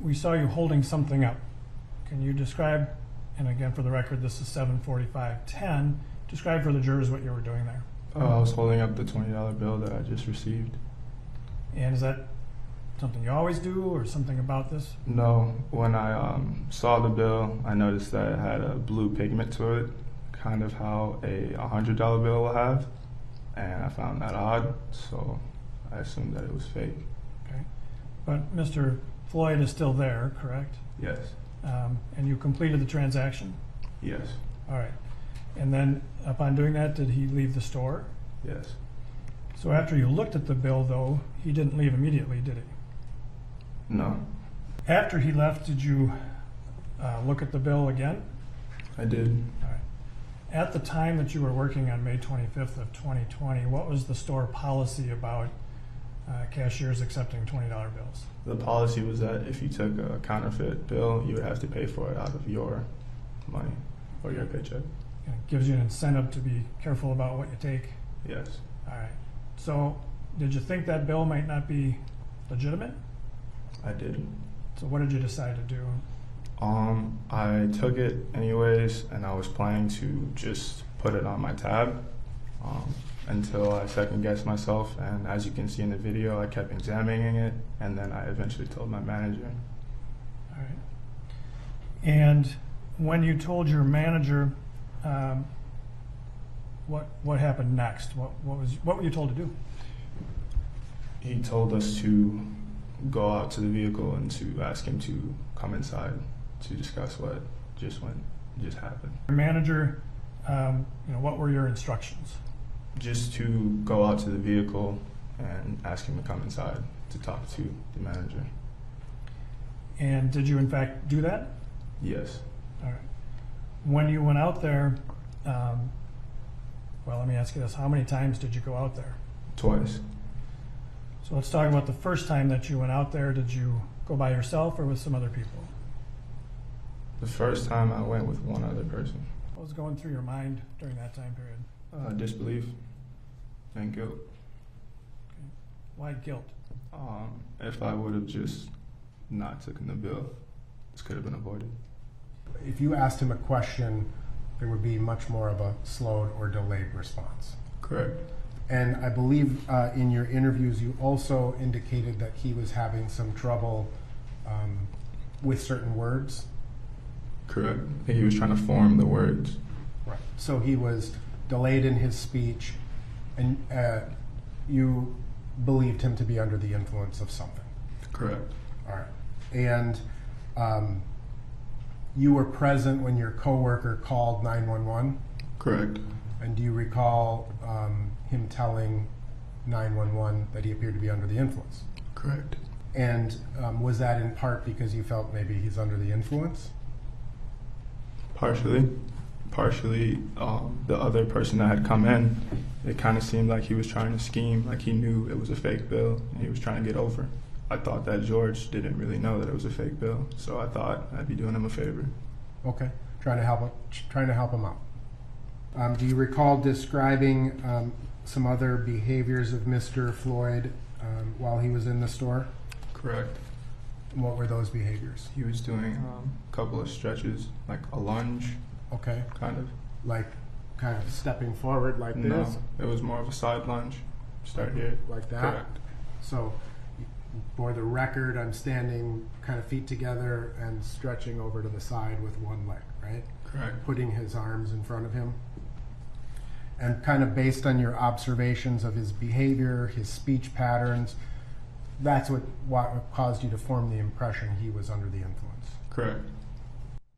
we saw you holding something up. Can you describe, and again for the record, this is 7:45:10, describe for the jurors what you were doing there? I was holding up the $20 bill that I just received. And is that something you always do, or something about this? No, when I saw the bill, I noticed that it had a blue pigment to it, kind of how a $100 bill will have, and I found that odd, so I assumed that it was fake. Okay. But Mr. Floyd is still there, correct? Yes. And you completed the transaction? Yes. All right. And then upon doing that, did he leave the store? Yes. So after you looked at the bill, though, he didn't leave immediately, did he? No. After he left, did you look at the bill again? I did. All right. At the time that you were working on May 25th of 2020, what was the store policy about cashiers accepting $20 bills? The policy was that if you took a counterfeit bill, you would have to pay for it out of your money or your paycheck. And it gives you an incentive to be careful about what you take? Yes. All right. So did you think that bill might not be legitimate? I did. So what did you decide to do? I took it anyways, and I was planning to just put it on my tab until I second guessed myself. And as you can see in the video, I kept examining it, and then I eventually told my manager. All right. And when you told your manager, what happened next? What were you told to do? He told us to go out to the vehicle and to ask him to come inside to discuss what just happened. Your manager, what were your instructions? Just to go out to the vehicle and ask him to come inside to talk to the manager. And did you in fact do that? Yes. All right. When you went out there, let me ask you this, how many times did you go out there? Twice. So let's talk about the first time that you went out there. Did you go by yourself or with some other people? The first time I went with one other person. What was going through your mind during that time period? Disbelief and guilt. Okay. Why guilt? If I would have just not taken the bill, this could have been avoided. If you asked him a question, there would be much more of a slowed or delayed response. Correct. And I believe in your interviews you also indicated that he was having some trouble with certain words. Correct. I think he was trying to form the words. Right. So he was delayed in his speech, and you believed him to be under the influence of something. Correct. All right. And you were present when your coworker called 911? Correct. And do you recall him telling 911 that he appeared to be under the influence? Correct. And was that in part because you felt maybe he's under the influence? Partially. The other person that had come in, it kind of seemed like he was trying to scheme, like he knew it was a fake bill and he was trying to get over. I thought that George didn't really know that it was a fake bill, so I thought I'd be doing him a favor. Okay, trying to help him out. Do you recall describing some other behaviors of Mr. Floyd while he was in the store? Correct. And what were those behaviors? He was doing a couple of stretches, like a lunge. Okay. Kind of. Like kind of stepping forward like No, this? it was more of a side lunge. Start here. Like that? Correct. So for the record, I'm standing kind of feet together and stretching over to the side with one leg, right? Correct. Putting his arms in front of him. And kind of based on your observations of his behavior, his speech patterns, that's what caused you to form the impression he was under the influence. Correct.